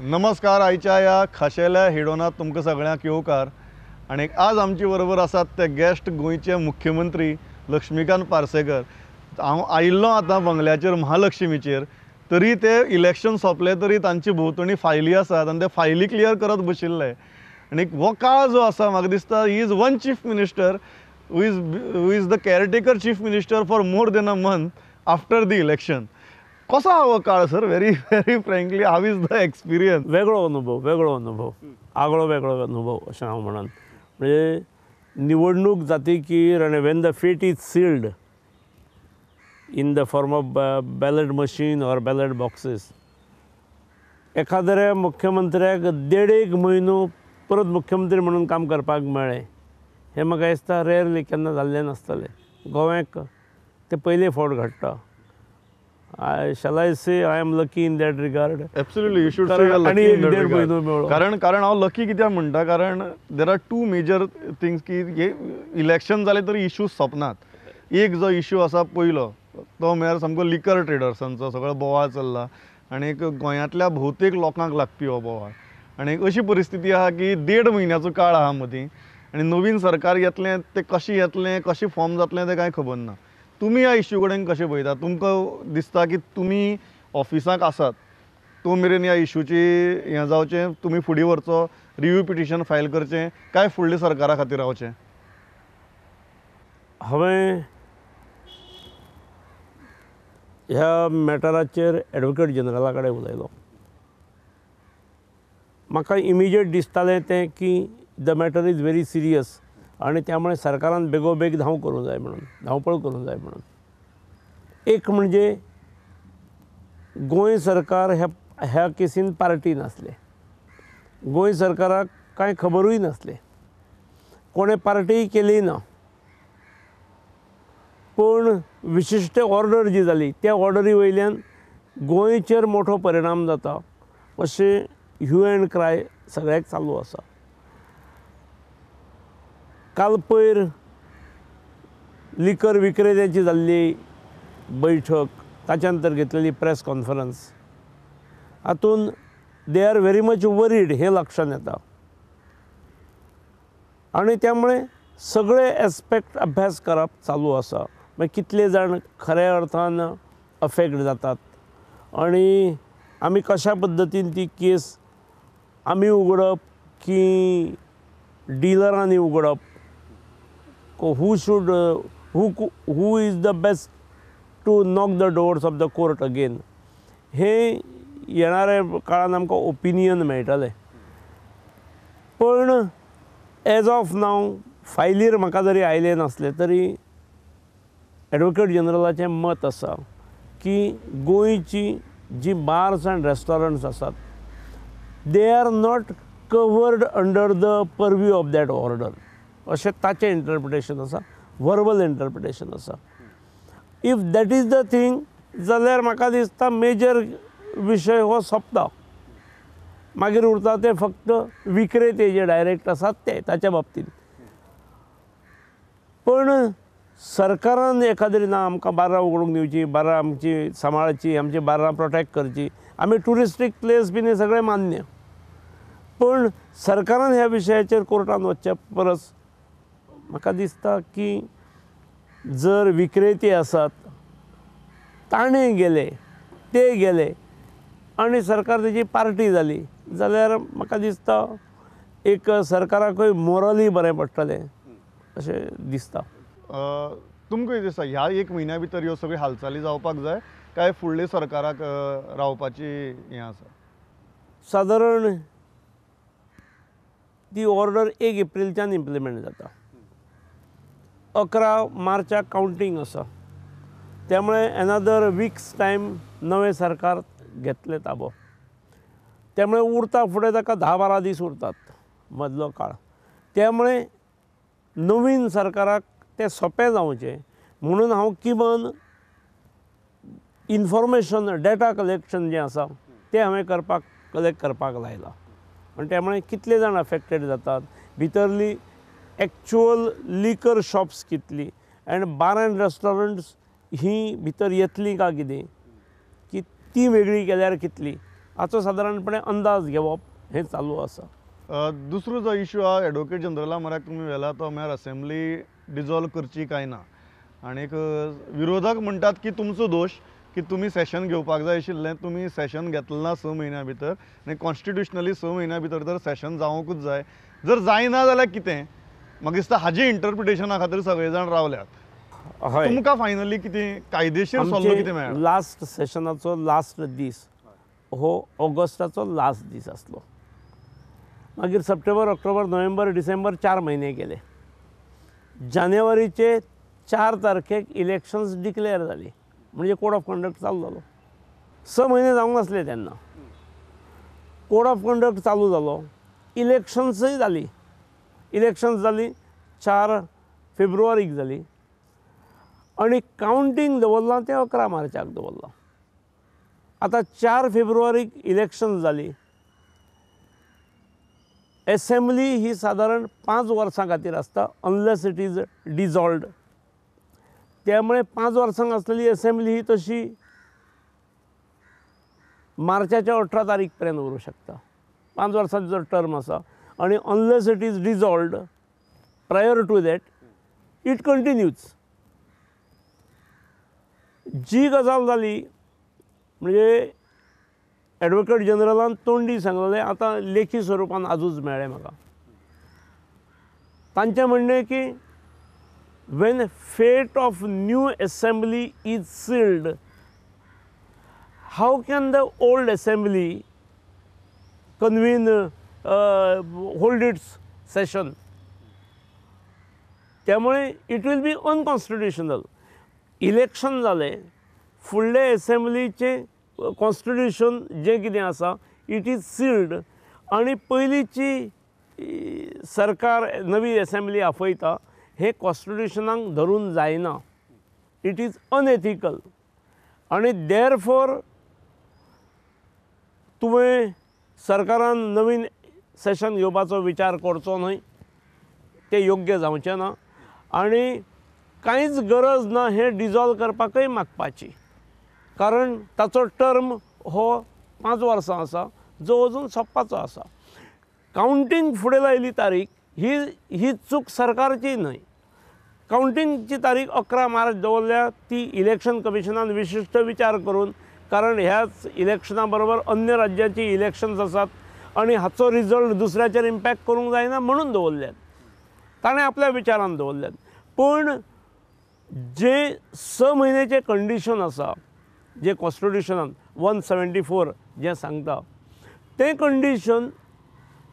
नमस्कार. आयच्या या खाशेल्या हिडोनात तुमकां सगळ्यांक येवकार. आणि आज आमचे बरोबर आसात ते गेस्ट गोंयचे मुख्यमंत्री लक्ष्मीकांत पार्सेकर. हांव आयिल्लो आतां बंगल्याचेर महालक्ष्मीचेर, तरी ते इलेक्शन सोंपले तरी तांचे भोंवतणी फायली आसात आनी ते फायली क्लियर करत बशिल्ले. आनी हो काळ जो आसा म्हाका दिसता he is one chief minister who is the caretaker chief minister for more than a month after the election. कसो हा हो काळ sir? Very frankly how is the experience? वेगळो अनुभव आगळो वेगळो अनुभव अशें हांव म्हणन. म्हणजे निवडणूक जातकीर आनी when the fate is sealed in the form of ballot machine or ballot boxes, एखाद्या मुख्यमंत्र्याक 1.5 म्हयनो परत मुख्यमंत्री म्हणून काम करपाक मेळ्ळें हें म्हाका दिसता रेअरली केन्ना जाल्लें नासतलें. गोव्याक ते पयले फावट घडटा. shall I say I am lucky in that regard? Absolutely, you should say you are lucky in that regard. मेळ्ळो. कारण हांव लकी कित्याक म्हणटा, कारण there are two major things की हे इलेक्शन जालें तरी इश्यूज सोंपनात. एक जो इश्यू आसा पयलो तो म्हळ्यार सामको लिकर ट्रेडर्सांचो सगळो बोवाळ चल्ला आनी गोंयांतल्या भोवतेक लोकांक लागपी हो बोवाळ. आनी अशी परिस्थिती आहा की 1.5 म्हयन्याचो काळ आहा मदीं आनी नवीन सरकार येतलें तें कशें येतलें, कशें फॉर्म जातलें तें कांय खबर ना. तुमी ह्या इश्यू कडेन कशें पळयता? तुमकां दिसता की तुमी ऑफिसांत आसात तो मेरेन ह्या इश्यूची हें जावचें, तुमी फुडें व्हरचो, रिव्यू पिटिशन फायल करचें, काय फुडल्या सरकारा खातीर रावचें? हांवें ह्या मॅटराचेर एडवोकेट जनरला कडेन उलयलो. म्हाका इमिजिएट दिसतालें तें की the matter is very serious आनी त्यामुळे सरकारान बेगोबेग धांवपळ करूंक जाय म्हणून. एक म्हणजे गोंय सरकार ह्या केसीन पार्टी नासलें. गोंय सरकाराक कांय खबरूय नासलें, कोणें पार्टीय केली ना. पूण विशिश्ट ऑर्डर जी जाली त्या ऑर्डरी वयल्यान गोंयचेर मोठो परिणाम जाता अशें ह्यू एंड क्राय सगळ्याक चालू आसा. काल पयर लिकर विक्रेत्याची जाल्ली बैठक, ताच्या नंतर घेतलेली प्रेस कॉन्फरन्स, हातून they are very much worried हें लक्षांत येता. आनी त्यामुळे सगळे एस्पेक्ट अभ्यास करप चालू आसा. मागीर कितले जाण खऱ्या अर्थान अफेक्ट जातात आनी आमी कशा पद्दतीन ती केस आमी उगडप की डिलरांनी उगडप, who is the best to knock the doors of the court again, हे येणाऱ्या काळान आमकां ओपिनियन मेळटलें. पण एज ऑफ नाव फायलीर म्हाका जरी आयलें नासलें तरी एडवोकेट जनरलाचें मत आसा की गोंयची जी बार्स एंड रेस्टॉरंट्स आसात they are not covered under the purview of that order अशें ताचें इंटरप्रिटेशन आसा, वर्बल इंटरप्रिटेशन आसा. If that is the thing जाल्यार म्हाका दिसता मेजर विशय हो सोंपता. मागीर उरता ते फक्त विक्रेते जे डायरेक्ट आसात ते ताच्या बाबतींत. पण सरकारान एखाद्री ना आमकां बार्रां उगडूंक दिवची, बार्रां आमची सांबाळची, आमची बार्रां प्रोटेक्ट करची. आमी ट्युरिस्टीक प्लेस बीन हे सगळें मान्य, पण सरकारान ह्या विशयाचेर कोर्टान वचचे परस म्हाका दिसता की जर विक्रेते आसात ताणें गेले आनी सरकार तेजी पार्टी जाली जाल्यार म्हाका दिसता एक सरकाराकूय मोरली बरें पडटलें अशें दिसता. तुमकां कितें दिसता ह्या 1 म्हयन्या भितर ह्यो सगळ्यो हालचाली जावपाक जाय काय फुडले सरकाराक रावपाची हें आसा? सादारण ती ऑर्डर 1 एप्रिलच्यान इम्प्लिमेंट जाता. 11 मार्चाक कावंटींग आसा. त्यामुळे एनादर वीक्स टायम नवें सरकार घेतलें ताबो. त्यामुळे उरता फुडें ताका 10-12 दीस उरतात मदलो काळ. त्यामुळे नवीन सरकाराक तें सोंपें जावचें म्हणून हांव किमान इन्फॉर्मेशन डेटा कलेक्शन जें आसा तें हांवें कलेक्ट करपाक लायलां. आनी त्यामुळे कितले जाण अफेक्टेड जातात, भितरली एक्चुअल लिकर शॉप्स कितली एंड बार एंड रेस्टॉरंट्स ही भितर येतली का कितें, की ती वेगळी केल्यार कितली हाचो सादारणपणे अंदाज घेवप हें चालू आसा. दुसरो जो इशू हा एडवोकेट जनरला म्हऱ्याक तुमी व्हेला तो म्हळ्यार असेंब्ली डिजॉल्व करची काय ना. आनीक विरोधक म्हणटात की तुमचो दोश की तुमी सेशन घेवपाक जाय आशिल्लें, तुमी सेशन घेतलें ना 6 म्हयन्या भितर आनी कॉन्स्टिट्युशनली 6 म्हयन्या भितर तर सेशन जावंकूच जाय. जर जायना जाल्यार कितें? म्हाका दिसता हाजे इंटरप्रिटेशना खातीर सगळे जाण रावल्यात. हय, तुमकां फायनली कितें कायदेशीर सल्लो कितें मेळ्ळा? लास्ट सेशनाचो लास्ट दीस हो ऑगस्टाचो लास्ट दीस आसलो. मागीर सप्टेंबर, ऑक्टोबर, नोव्हेंबर, डिसेंबर 4 म्हयने गेले. जानेवारीचे 4 तारखेक इलेक्शन्स डिक्लेअर जाली, म्हणजे कोड ऑफ कंडक्ट चालू जालो. 6 म्हयने जावंक नासले तेन्ना. कोड ऑफ कंडक्ट चालू जालो, इलेक्शन्सय जाली. इलेक्शन्स जाली 4 फेब्रुवारीक जाली आनी कावंटींग दवरलां तें 11 मार्चाक दवरलां. आतां 4 फेब्रुवारीक इलेक्शन्स जाली. एसेंब्ली ही सादारण 5 वर्सां खातीर आसता अनलेस इट इज डिजॉल्वड. त्यामुळे 5 वर्सांक आसलेली एसेंब्ली ही तशी मार्चाच्या 18 तारीख पर्यंत उरूंक शकता. 5 वर्सांचो जर टर्म आसा आनी unless it is dissolved prior to that it continues. जी गजाल जाली म्हणजे एडवोकेट जनरलान तोंडी सांगलेलें आतां लेखी स्वरुपान आजूच मेळ्ळें म्हाका. तांचें म्हणणें की when fate of new assembly is sealed, how can the old assembly convene, hold its session? त्यामुळे it will be unconstitutional. Election जालें, फुडले एसेंब्लीचे कॉन्स्टिट्युशन जें कितें आसा इट इज सील्ड आनी पयलींची सरकार नवी एसेंब्ली आपयता हे कॉन्स्टिट्युशनाक धरून जायना. इट इज अनएथिकल आनी देर फॉर तुवें सरकारान नवीन सेशन घेवपाचो विचार करचो न्हय, तें योग्य जावचें ना आनी कांयच गरज ना हें डिजॉल्व करपाकय मागपाची, कारण ताचो टर्म हो 5 वर्सां आसा जो अजून सोंपपाचो आसा. कावंटींग फुडें लायली तारीख ही चूक सरकारची न्हय. कावंटींगची तारीख 11 मार्च दवरल्या ती इलेक्शन कमिशनान विशिश्ट विचार करून, कारण ह्याच इलेक्शना बरोबर अन्य राज्याची इलेक्शन्स आसात आनी हाचो रिजल्ट दुसऱ्याचेर इम्पॅक्ट करूंक जायना म्हणून दवरल्यात. ताणें आपल्या विचारान दवरल्यात. पूण जे 6 म्हयन्याचें कंडिशन आसा जे कॉन्स्टिट्युशनान 174 जें सांगता तें कंडिशन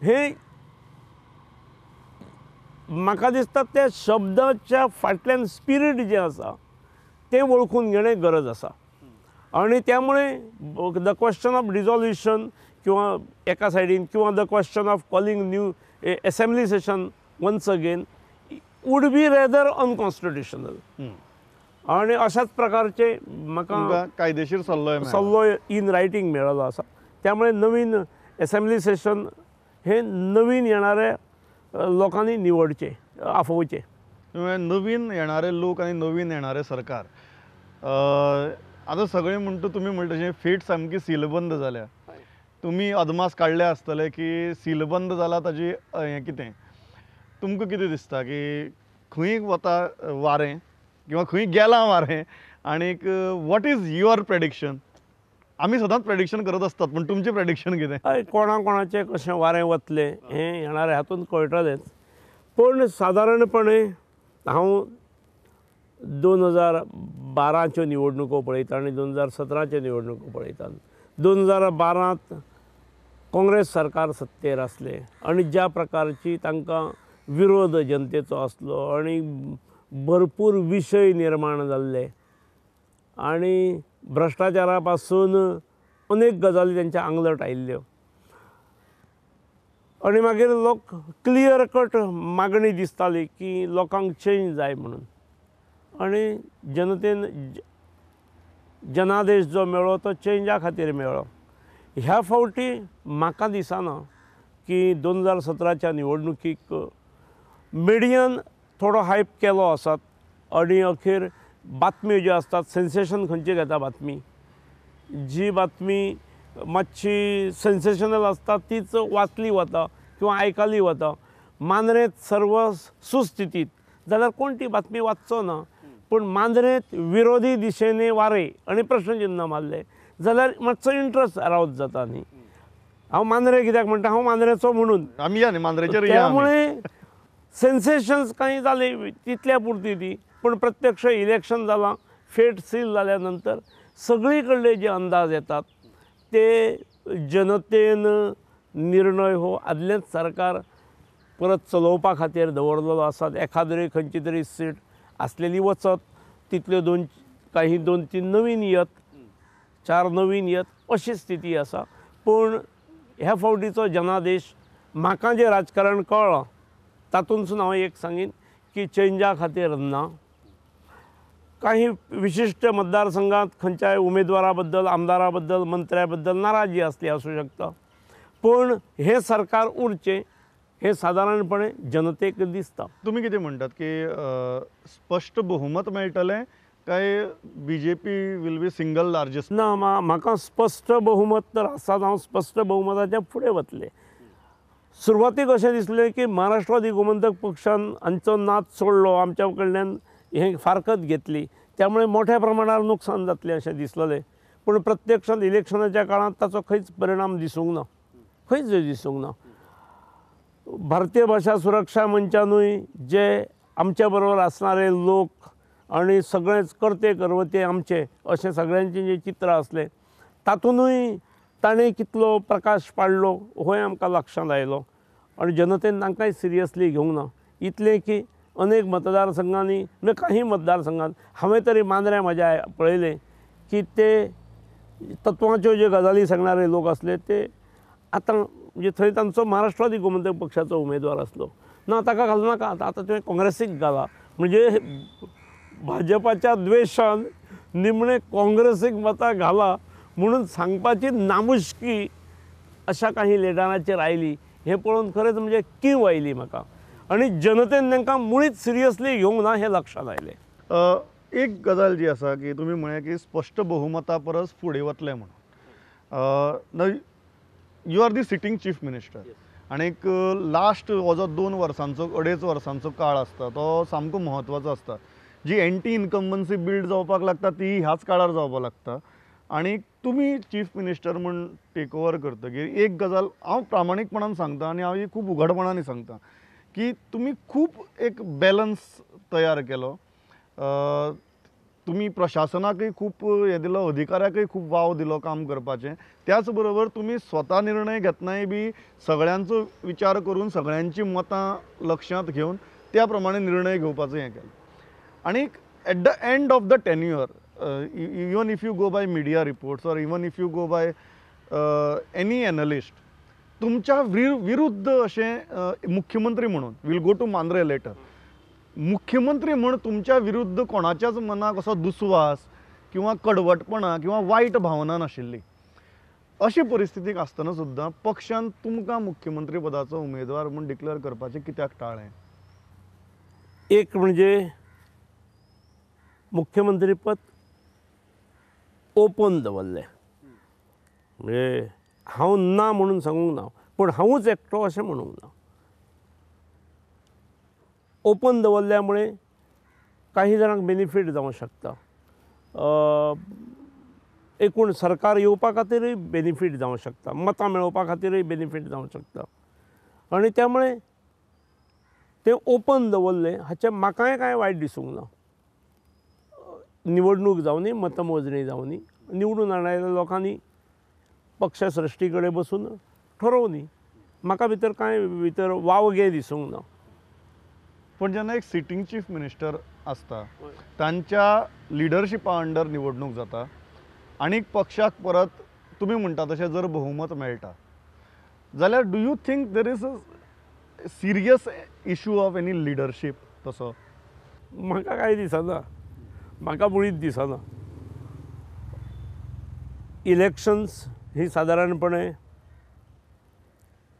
हें म्हाका दिसता त्या शब्दाच्या फाटल्यान स्पिरीट जें आसा तें वळखून घेणें गरज आसा. आनी त्यामुळे द क्वेश्चन ऑफ डिजॉल्युशन किंवा एका सायडीन किंवा the question of calling new assembly session once again would be rather unconstitutional. आनी अशाच प्रकारचे म्हाका कायदेशीर सल्लो इन रायटींग मेळ्ळो आसा. त्यामुळे नवीन एसेंब्ली सेशन हे नवीन येणाऱ्या लोकांनी निवडचे, आफोवचे. नवीन येणारे लोक आनी नवीन येणारे सरकार आतां सगळें म्हणटा तुमी म्हणटा तशें फेट सामकी सीलबंद जाल्या. तुमी अदमास काडले आसतले की सीलबंद जाला ताजी हें कितें तुमकां कितें दिसता की खंय वता वारें किंवा खंय गेलां वारें आनीक वॉट इज युअर प्रेडिक्शन? आमी सदांच प्रेडिक्शन करत आसतात पूण तुमचें प्रेडिक्शन कितें? हय, कोणाचें कशें वारें वतलें हें येणाऱ्या हातून कळटलेंच. पूण सादारणपणे हांव 2012च्यो निवडणुको पळयता आनी 2017च्यो निवडणुको पळयता. 2012त काँग्रेस सरकार सत्तेर आसलें आनी ज्या प्रकारची तांकां विरोध जनतेचो आसलो आनी भरपूर विशय निर्माण जाल्ले आनी भ्रश्टाचारा पासून अनेक गजाली तेंच्या आंगलट आयिल्ल्यो आनी मागीर लोक क्लियर कट मागणी दिसताली की लोकांक चेंज जाय म्हणून. आनी जनतेन जनादेश जो मेळ्ळो तो चेंजा खातीर मेळ्ळो. ह्या फावटी म्हाका दिसना की 2017च्या निवडणुकीक मिडियान थोडो हायप केलो आसात आनी अखेर बातम्यो ज्यो आसतात सेन्सेशन खंयची घेता बातमी, जी बातमी मातशी सेन्सेशनल आसता तीच वाचली वता किंवा आयकली वता. मांद्रेंत सर्व सुस्थितीत जाल्यार कोण ती बातमी वाचचो ना. पूण मांद्रेंत विरोधी दिशेने वारे आनी प्रश्नचिन्ह मारले जाल्यार मातसो इंट्रस्ट अरावज जाता न्ही. हांव मांद्रे कित्याक म्हणटा, हांव मांद्रेचो म्हणून. आमी या न्ही मांद्रेचेर या आमी. त्यामुळे सेन्सेशन्स काही जाले तितल्या पुरती ती. पूण प्रत्यक्ष इलेक्शन जालां, फेट सील जाल्या नंतर सगळी कडले जे अंदाज येतात ते जनतेन निर्णय हो आदलेंच सरकार परत चलोवपा खातीर दवरलेलो आसा. एखादरी खंयची तरी सीट आसलेली वचत, तितल्यो काही दोन तीन नवीन येत, 4 नवीन येत, अशी स्थिती आसा. पूण ह्या फावटीचो जनादेश म्हाका जें राजकारण कळ्ळां तातूंतसून हांव एक सांगीन की चेंजा खातीर ना. काही विशिश्ट मतदारसंघात खंयच्याय उमेदवारा बद्दल, आमदारा बद्दल, मंत्र्या बद्दल नाराजी आसली आसूं शकता. पूण हे सरकार उरचें हे सादारणपणे जनतेक दिसता. तुमी कितें म्हणटात की स्पश्ट बहुमत मेळटलें काय BJP will be single largest? ना, म्हाका स्पश्ट बहुमत तर आसाच. हांव स्पश्ट बहुमताच्या फुडें वतलें. सुरवातीक अशें दिसलें की महाराष्ट्रवादी गोमंतक पक्षान हांचो नाच सोडलो, आमच्या कडल्यान हें फारकत घेतली, त्यामुळे मोठ्या प्रमाणावर नुकसान जातलें अशें दिसलेलें. पूण प्रत्यक्षांत इलेक्शनाच्या काळांत ताचो खंयच परिणाम दिसूंक ना, खंयच दिसूंक ना. भारतीय भाशा सुरक्षा मंचानूय जे आमच्या बरोबर असणारे लोक आणि सगळेच करते करवते आमचे अशें सगळ्यांचें जें चित्र आसलें तातूंतूय ताणें कितलो प्रकाश पाडलो होय आमकां लक्षांत आयलो. आनी जनतेन तांकांय सिरियसली घेवंक ना. इतलें की अनेक मतदारसंघांनी म्हणजे काही मतदारसंघांत हांवें तरी मांद्र्या म्हाज्या पळयलें की ते तत्वाच्यो ज्यो गजाली सांगणारे लोक आसले ते आतां म्हणजे थंय तांचो महाराष्ट्रवादी गोमंतक पक्षाचो उमेदवार आसलो ना, ताका घालूं नाका, आतां तुवें काँग्रेसीक घाला. म्हणजे भाजपाच्या द्वेशान निमणे काँग्रेसीक मतां घाला म्हणून सांगपाची नामुश्की अशा काही लिडरांचेर आयली. हें पळोवन खरेंच म्हणजे कीव आयली म्हाका. आनी जनतेन तांकां मुळीच सिरियसली घेवंक ना हें लक्षांत आयलें. एक गजाल जी आसा की तुमी म्हळें की स्पश्ट बहुमता परस फुडें वतले म्हणून. You are the sitting chief minister आनीक लास्ट हो जो 2 वर्सांचो 2.5 वर्सांचो काळ आसता तो सामको म्हत्वाचो आसता. जी एंटी इनकम्बन्सी बिल्ड जावपाक लागता ती ह्याच काळार जावपाक लागता. आनी तुमी चीफ मिनिस्टर म्हूण टेक ओवर करतकीर एक गजाल हांव प्रामाणीकपणान सांगता आनी हांव ही खूब उघडपणान सांगता की तुमी खूब एक बॅलन्स तयार केलो. तुमी प्रशासनाकय खूब हें दिलो, अधिकाऱ्याकय खूब वाव दिलो काम करपाचें. त्याच बरोबर तुमी स्वता निर्णय घेतनाय बी सगळ्यांचो विचार करून सगळ्यांची मतां लक्षांत घेवन त्या प्रमाणे निर्णय घेवपाचो हें केलो. आनीक at the end of the tenure, even if you go by media reports और even if you go by any analyst, तुमच्या विरुद्ध अशें मुख्यमंत्री म्हणून will go to Mandrem later, मुख्यमंत्री म्हूण तुमच्या विरुद्ध कोणाच्याच मनाक असो दुस्वास किंवा कडवटपणा किंवा वायट भावना नाशिल्ली. अशी परिस्थितीक आसतना सुद्दां पक्षान तुमकां मुख्यमंत्री पदाचो उमेदवार म्हूण डिक्लेअर करपाचें कित्याक टाळ्ळें? एक म्हणजे मुख्यमंत्री पद ओपन दवरलें. म्हणजे हांव ना म्हणून सांगूंक ना, पूण हांवूच एकटो अशें म्हणूंक ना. ओपन दवरल्यामुळे काही जाणांक बेनिफीट जावंक शकता. एकूण सरकार येवपा खातीरय बेनिफीट जावंक शकता, मतां मेळोवपा खातीरय बेनिफीट जावंक शकता. आनी त्यामुळे तें ओपन दवरलें हाचें म्हाकाय कांय वायट दिसूंक ना. निवडणूक जावनी, मतमोजणी जावनी, निवडून हाडलेल्या लोकांनी पक्ष सृश्टी कडेन बसून ठरोवनी. म्हाका भितर कांय वावगे दिसूंक ना. पण जेन्ना एक सिटींग चीफ मिनिस्टर आसता तांच्या लिडरशिपा अंडर निवडणूक जाता आनीक पक्षाक परत तुमी म्हणटा तशें जर बहुमत मेळटा जाल्यार do you think there is a serious issue of any leadership तसो? म्हाका कांय दिसना, म्हाका मुळीच दिसना. इलेक्शन्स ही सादारणपणे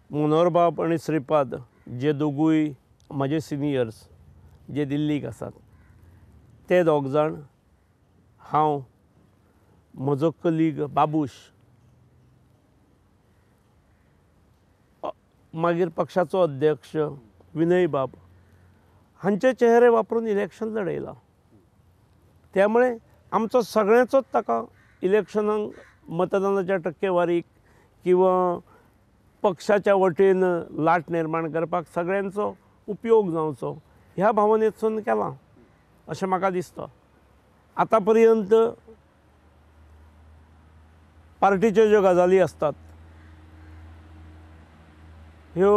मनोहर बाब आनी श्रीपाद जे दोगूय म्हजे सिनियर्स जे दिल्लीक आसात ते दोग जाण, हांव, म्हजो कलीग बाबूश मागीर पक्षाचो अध्यक्ष विनय बाब हांचे चेहरे वापरून इलेक्शन लढयलां. त्यामुळे आमचो सगळ्यांचोच ताका इलेक्शनाक मतदानाच्या टक्केवारीक किंवा पक्षाच्या वटेन लाट निर्माण करपाक सगळ्यांचो उपयोग जावचो ह्या भावनेतसून केलां अशें म्हाका दिसता. आतां पर्यंत पार्टीच्यो ज्यो गजाली आसतात ह्यो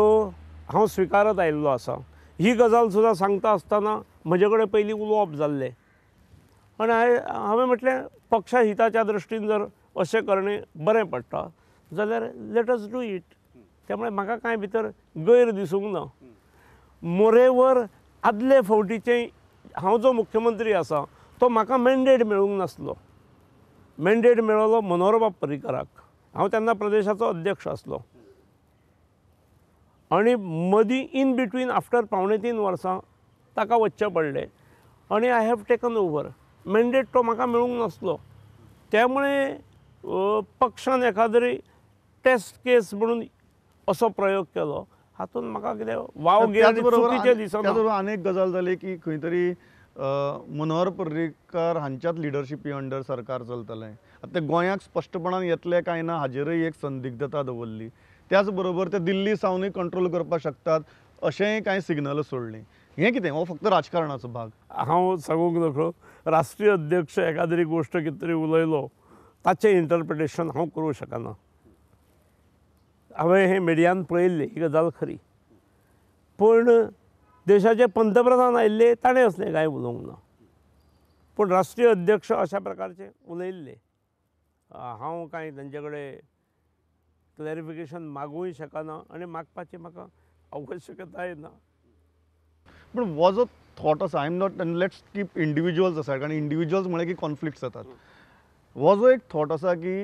हांव स्विकारत आयिल्लो आसा. ही गजाल सुद्दां सांगता आसतना म्हजे कडेन पयलीं उलोवप जाल्लें आनी हांवें म्हटलें पक्षा हिताच्या दृश्टीन जर अशें करणें बरें पडटा जाल्यार लेट अस डू इट. त्यामुळे म्हाका कांय भितर गैर दिसूंक ना. मोरेवर आदले फावटीचे हांव जो मुख्यमंत्री आसा तो म्हाका मॅन्डेट मेळूंक नासलो. मॅन्डेट मेळ्ळो मनोहरबाब पर्रीकाराक. हांव तेन्ना प्रदेशाचो अध्यक्ष आसलो आनी मदीं इन बिटवीन आफ्टर 2.5 वर्सां ताका वचचें पडलें आनी I have taken over. Mandate तो म्हाका मेळूंक नासलो. त्यामुळे पक्षान एखादरी टेस्ट केस म्हणून असो प्रयोग केलो हातून म्हाका कितें वाव घेवन चुकीचें दिसना. त्याचबरोबर आनीक गजाल जाली की खंय तरी मनोहर पर्रीकार हांच्याच लिडरशिपी अंडर सरकार चलतलें. आतां ते गोंयाक स्पश्टपणान येतलें काय ना हाजेरय एक संदिग्धता दवरली. त्याच बरोबर ते दिल्ली सावनूय कंट्रोल करपाक शकतात अशेंय कांय सिग्नल सोडलीं. हें कितें हो फक्त राजकारणाचो भाग? हांव सांगूंक नकळो राष्ट्रीय अध्यक्ष एखादी गोश्ट कितें तरी उलयलो ताचें इंटरप्रिटेशन हांव करूं शकना. हांवें हें मिडियान पळयल्लें ही गजाल खरी. पूण देशाचे पंतप्रधान आयिल्ले ताणें असलें कांय उलोवंक ना. पूण राष्ट्रीय अध्यक्ष अशा प्रकारचे उलयल्ले हांव कांय तांचे कडेन क्लॅरिफिकेशन मागूंय शकना आनी मागपाची म्हाका आवश्यकताय ना. पण हो जो थॉट आसा I am not let's keep individuals आसात कारण इंडिविज्युअल्स म्हळ्यार की कॉन्फ्लिक्ट्स जातात. हो जो एक थॉट आसा की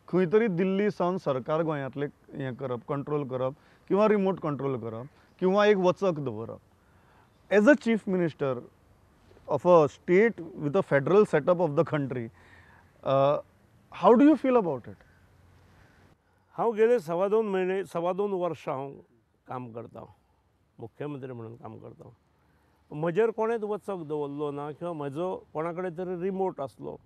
खंय तरी दिल्ली सावन सरकार गोंयांतलें हें करप कंट्रोल करप किंवा रिमोट कंट्रोल करप किंवा एक वचक दवरप as a chief minister of a state with a federal setup of the country how do you feel about it? हांव गेले 2.5 वर्सां हांव काम करतां मुख्यमंत्री म्हणून काम करतां. म्हजेर कोणेच वचक दवरलो ना किंवा म्हजो कोणा कडेन तरी रिमोट आसलो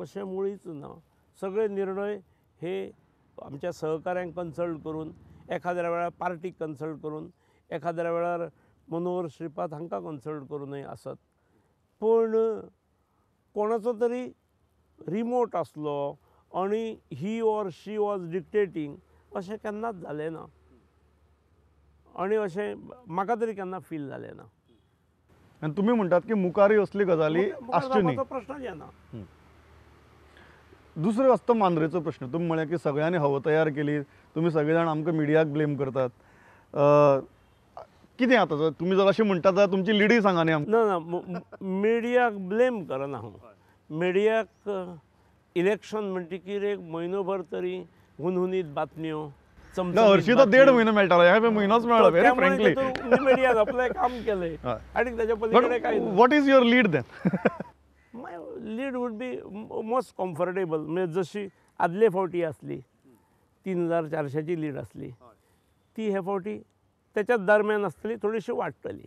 अशें मुळीच ना. सगळे निर्णय हे आमच्या सहकाऱ्यांक कन्सल्ट करून एखाद्या वेळार पार्टीक कन्सल्ट करून एखाद्या वेळार मनोहर श्रीपाद हांकां कन्सल्ट करूनय आसत. पूण कोणाचो तरी रिमोट आसलो आनी ही ऑर शी वॉज डिक्टेटींग अशें केन्नाच जालें ना आनी अशें म्हाका तरी केन्ना फील जालें ना. आनी तुमी म्हणटात की मुखारय असली गजाली आसच्यो न्ही. प्रश्न येना. दुसरो आसता मांद्रेचो प्रश्न. तुमी म्हळ्यार की सगळ्यांनी हवो तयार केली. तुमी सगळे जाण आमकां मिडियाक ब्लेम करतात. कितें आतां तुमी जर अशें म्हणटात जाल्यार तुमची लिडय सांगा न्ही आमकां. ना मिडियाक ब्लेम करना हांव. मिडियाक इलेक्शन म्हणटकीर एक म्हयनोभर तरी हुनहुनीत बातम्यो हरशीं तो 1.5 म्हयनो मेळटालो ह्या म्हयनोच मेळ्ळो व्हेरी फ्रँकली. मिडियान आपलें काम केलें आनी ताच्या पलीकडे कांय ना. What is your lead then? My lead would be most comfortable. म्हणजे जशी आदले फावटी आसली 3400ची लीड आसली ती हे फावटी त्याच्याच दरम्यान आसतली थोडीशी वाडटली.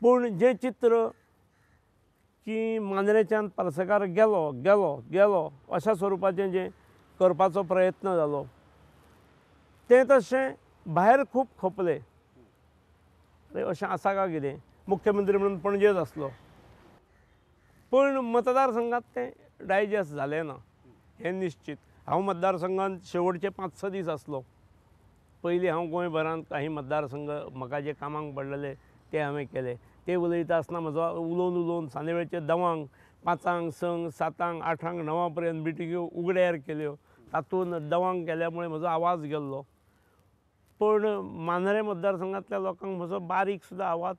पूण जें चित्र की मांद्रेच्यान पार्सेकार गेलो गेलो गेलो अशा स्वरुपाचें जें करपाचो प्रयत्न जालो तें तशें भायर खूब खपलें. अशें आसा काय कितें मुख्यमंत्री म्हणून पणजेच आसलो पूण मतदारसंघात तें डायजेस्ट जालें ना हें निश्चित. हांव मतदारसंघांत शेवटचे 5-6 दीस आसलो. पयलीं हांव गोंयभरांत काही मतदारसंघ म्हाका जे कामाक पडलेले ते हांवें केले. ते उलयता आसतना म्हजो उलोवन सांजवेळचे 9 5 6 7 8 9 पर्यंत मिटिंग्यो उगड्यार केल्यो. तातूंत 9 केल्यामुळे म्हजो आवाज गेल्लो. पूण मांद्रे मतदारसंघांतल्या लोकांक म्हजो बारीक सुद्दां आवाज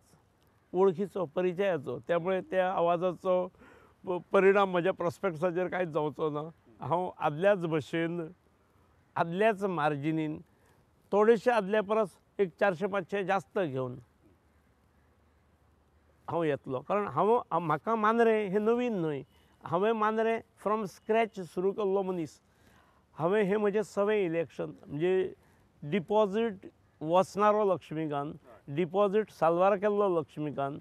वळखीचो परिचयाचो. त्यामुळे त्या आवाजाचो परिणाम म्हज्या प्रॉस्पेक्ट्साचेर कांयच जावचो ना. हांव आदल्याच भशेन आदल्याच मार्जिनीन थोडेशे आदल्या परस एक 400-500 जास्त घेवन हांव येतलो. कारण म्हाका मांद्रे हें नवीन न्हय. हांवें मांद्रे फ्रॉम स्क्रॅच सुरू केल्लो मनीस. हांवें हें म्हजें 6वें इलेक्शन म्हणजे डिपॉझीट वचणारो लक्ष्मीकांत, डिपॉझिट साल्वार केल्लो लक्ष्मीकांत,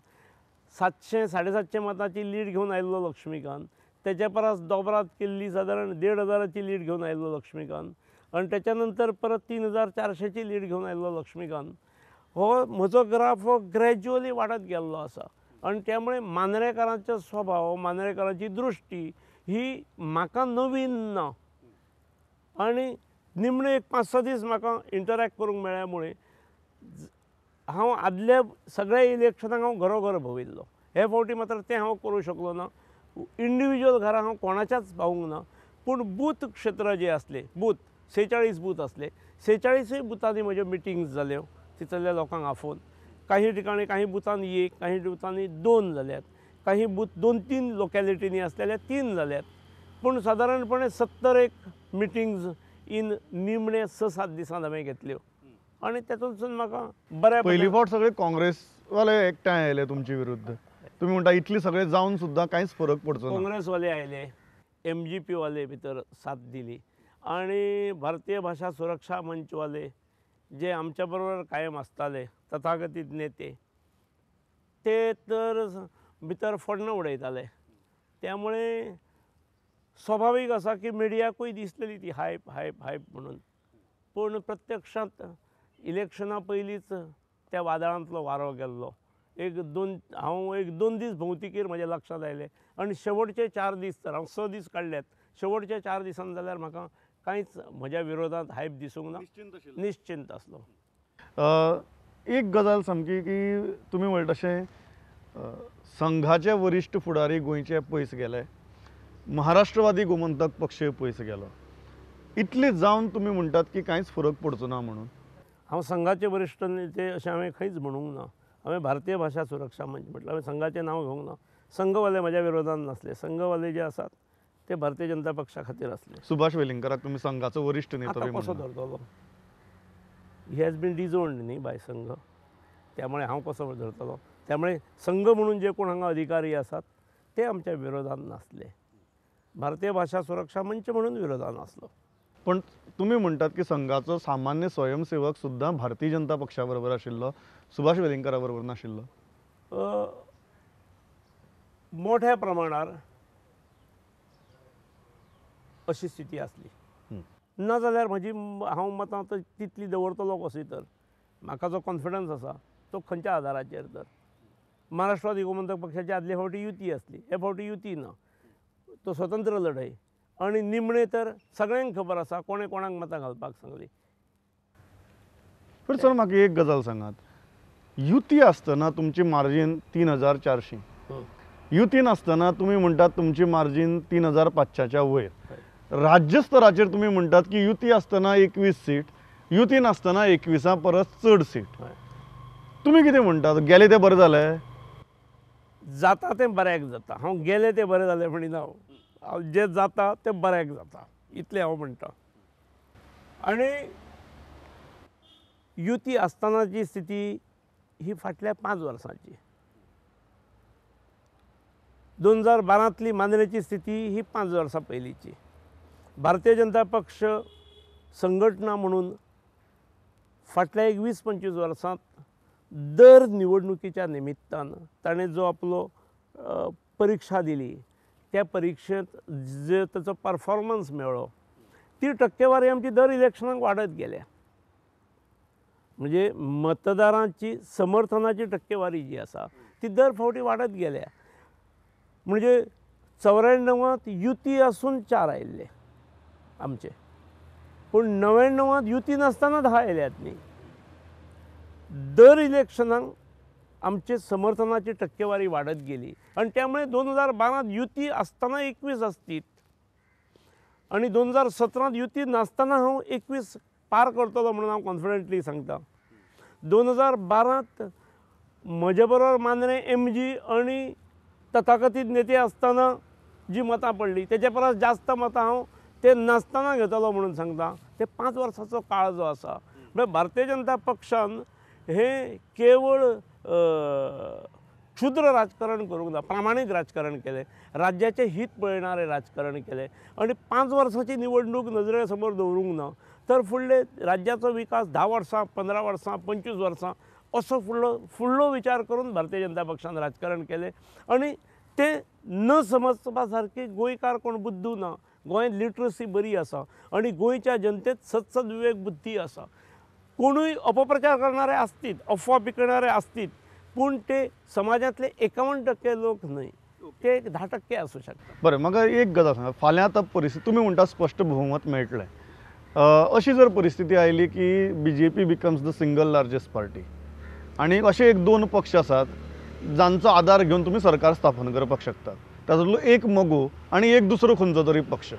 700-750 मतांची लीड घेवन आयिल्लो लक्ष्मीकांत, तेच्या परस दोबरात केल्ली सादारण 1,500ची लीड घेवन आयिल्लो लक्ष्मीकांत, आनी तेच्या नंतर परत 3,400ची लीड घेवन आयिल्लो लक्ष्मीकांत. हो म्हजो ग्राफ हो ग्रॅज्युअली वाडत गेल्लो आसा आनी त्यामुळे मांद्रेकारांचो स्वभाव, मांद्रेकारांची दृश्टी ही म्हाका नवीन ना. आनी निमणे एक 5-6 दीस म्हाका इंटरॅक्ट करूंक मेळ्ळ्यामुळे हांव आदल्या सगळ्या इलेक्शनाक हांव घरोघर भोंविल्लो. हे फावटी मात्र तें हांव करूं शकलो ना. इंडिविज्युअल घरां हांव कोणाच्याच पावूंक ना. पूण बूथ क्षेत्र जे आसले, बूथ 46 बूथ आसले, 46 बुथांनी म्हज्यो मिटिंग्स जाल्यो तितल्या लोकांक आफोवन. काही ठिकाणी काही बुथांनी 1, काही बुथांनी 2 जाल्यात, काही बूथ 2-3 लोकॅलिटींनी आसलेले 3 जाल्यात. पूण सादारणपणे 70 मिटिंग्स इन निमणे 6-7 दिसांत हांवें घेतल्यो आनी तातूंतसून म्हाका बऱ्या पहिली फावट सगळे काँग्रेसवाले एकठांय आयले तुमचे विरुद्ध. तुम्ही म्हणटा इतले सगळे जावन सुद्दां कांयच फरक पडचो ना. काँग्रेसवाले आयले, MGP वाले भितर साथ दिली आनी भारतीय भाषा सुरक्षा मंचवाले जे आमच्या बरोबर कायम आसताले तथाकथीत नेते ते तर भितर फोडणं उडयताले. त्यामुळे स्वाभाविक आसा की मिडियाकूय दिसलेली ती हायप हायप हायप म्हणून. पूण प्रत्यक्षांत इलेक्शना पयलींच त्या वादळांतलो वारो गेल्लो. हांव एक दोन दीस भोंवतकीर म्हज्या लक्षांत आयलें आनी शेवटचे 4 दीस तर हांव 6 दीस काडल्यात. शेवटच्या 4 दिसांनी जाल्यार म्हाका कांयच म्हज्या विरोधांत हायप दिसूंक ना. निश्चिंत आसलो. एक गजाल सामकी की तुमी म्हणटा तशें संघाचे वरिश्ठ फुडारी गोंयचे पयस गेले, महाराष्ट्रवादी गोमंतक पक्षय पयस गेलो. इतले जावन तुमी म्हणटात की कांयच फरक पडचो ना म्हणून. हांव संघाचे वरिश्ठ नेते अशें हांवें खंयच म्हणूंक ना. हांवें भारतीय भाषा सुरक्षा मंच म्हटलं. हांवें संघाचें नांव घेवंक ना. संघवाले म्हज्या विरोधांत नासले. संघवाले जे आसात ते भारतीय जनता पक्षा खातीर आसले. सुभाष वेलिंगराक तुमी संघाचो वरिश्ठ नेतो आतां कसो धरतलो? ही हॅज बीन डिझोन्ड न्ही बाय संघ. त्यामुळे हांव कसो धरतलो? त्यामुळे संघ म्हणून जे कोण हांगा अधिकारी आसात ते आमच्या विरोधांत नासले. भारतीय भाषा सुरक्षा मंच म्हणून विरोधांत आसलो. पण तुम्ही म्हणटात की संघाचो सामान्य स्वयंसेवक सुद्दां भारतीय जनता पक्षा बरोबर आशिल्लो, सुभाष वेलिंगरा बरोबर नाशिल्लो. मोठ्या प्रमाणार अशी स्थिती आसली. ना जाल्यार म्हजी हांव मतां तितली दवरतलो कशी तर. म्हाका जो कॉन्फिडन्स आसा तो खंयच्या आदाराचेर तर. महाराष्ट्रवादी गोमंतक पक्षाची आदले फावटी युती आसली, हे फावटी युती ना. तो स्वतंत्र लढय आनी निमणे तर सगळ्यांक खबर आसा कोणे कोणाक मतां घालपाक सांगली. पण सर म्हाका एक गजाल सांगात. युती आसतना तुमची मार्जीन 3,400, युती नासतना तुमी म्हणटात तुमची मार्जीन 3,500च्या वयर. राज्य स्तराचेर तुमी म्हणटात की युती आसतना 21 सीट, युती नासतना 21 परस चड सीट. तुमी कितें म्हणटात? गेले ते बरें जालें? जाता तें बऱ्याक जाता. हांव गेले ते बरें जालें म्हणिना. जे जाता तें बऱ्याक जाता इतलें हांव म्हणटा. आनी युती आसतनाची स्थिती ही फाटल्या 5 वर्सांची. 2012तली मांद्रेची स्थिती ही 5 वर्सां पयलींची. भारतीय जनता पक्ष संघटना म्हणून फाटल्या एक 20-25 वर्सांत दर निवडणुकीच्या निमित्तान ताणें जो आपलो परीक्षा दिली त्या परीक्षेंत जे ताचो परफॉर्मन्स मेळ्ळो ती टक्केवारी आमची दर इलेक्शनाक वाडत गेल्या. म्हणजे मतदारांची समर्थनाची टक्केवारी जी आसा ती दर फावटी वाडत गेल्या. म्हणजे 94त युती आसून 4 आयिल्ले आमचे, पूण 99त युती नासतना 10 आयल्यात न्ही. दर इलेक्शनाक आमचे समर्थनाची टक्केवारी वाडत गेली आनी त्यामुळे 2012त युती आसतना 21 आसतीत आनी 2017त युती नासतना हांव 21 पार करतलो म्हणून हांव कॉन्फिडंटली सांगता. 2012त म्हजे बरोबर मांद्रे MG आनी तथाकथीत नेते आसतना जी मतां पडली तेच्या परस जास्त मतां हांव ते नासतना घेतलो म्हणून सांगता. ते 5 वर्सांचो काळ जो आसा म्हणजे भारतीय जनता पक्षान हे केवळ क्षुद्र राजकारण करूंक ना, प्रामाणीक राजकारण केलें, राज्याचें हित पळयणारें राजकारण केलें आनी 5 वर्सांची निवडणूक नजरे समोर दवरूंक ना. तर फुडले राज्याचो विकास 10 वर्सां 15 वर्सां 25 वर्सां असो फुडलो विचार करून भारतीय जनता पक्षान राजकारण केलें आनी ते न समजपा सारकी गोंयकार कोण बुद्धू ना, गोंयांत लिटरसी बरी आसा आनी गोंयच्या जनतेत सदसद विवेक बुद्धी आसा. कोणूय अपप्रचार करणारे आसतीत, अफवा पिकणारे आसतीत, पूण ते समाजातले 51% लोक न्हय, ते एक 10% आसूं शकता. बरें, म्हाका एक गजाल सांगा, फाल्यां आतां परिस्थिती तुमी म्हणटा स्पश्ट बहुमत मेळटलें, अशी जर परिस्थिती आयली की BJP becomes the single largest party आनी अशे एक 2 पक्ष आसात जांचो आदार घेवन तुमी सरकार स्थापन करपाक शकतात, तातूंतलो एक मगो आनी एक दुसरो खंयचो तरी पक्ष,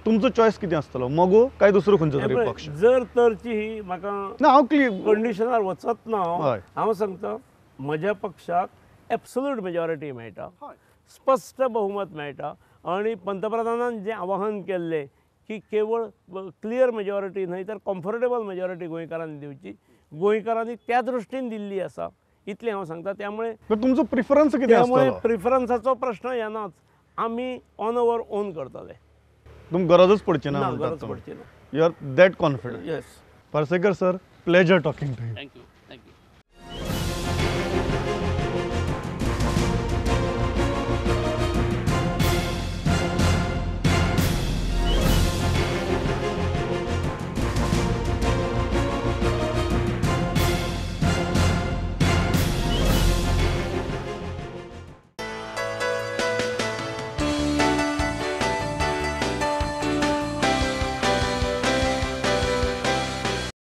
तुमचो चॉयस कितें आसतलो, मगो काय दुसरो खंयचो तरी पक्ष? जर तरची ही म्हाका ना हांव क्लियर कंडिशनार वचत ना, हय. हांव सांगता म्हज्या पक्षाक एब्सोल्यूट मेजॉरिटी मेळटा, स्पश्ट बहुमत मेळटा आनी पंतप्रधानान जें आवाहन केल्लें की केवळ क्लियर मेजॉरिटी न्हय तर कम्फर्टेबल मेजॉरिटी गोंयकारांनी दिवची, गोंयकारांनी त्या दृश्टीन दिल्ली आसा, इतलें हांव सांगता. त्यामुळे तुमचो प्रिफरन्स कितें आसतलो? प्रिफरन्साचो प्रश्न येनाच, आमी ऑन अवर ओन करतले, तुमकां गरजच पडची ना ना म्हणटात गरज तुमी. पडची ना. You are that confident. Yes, Parsekar sir, pleasure talking to you. Thank you.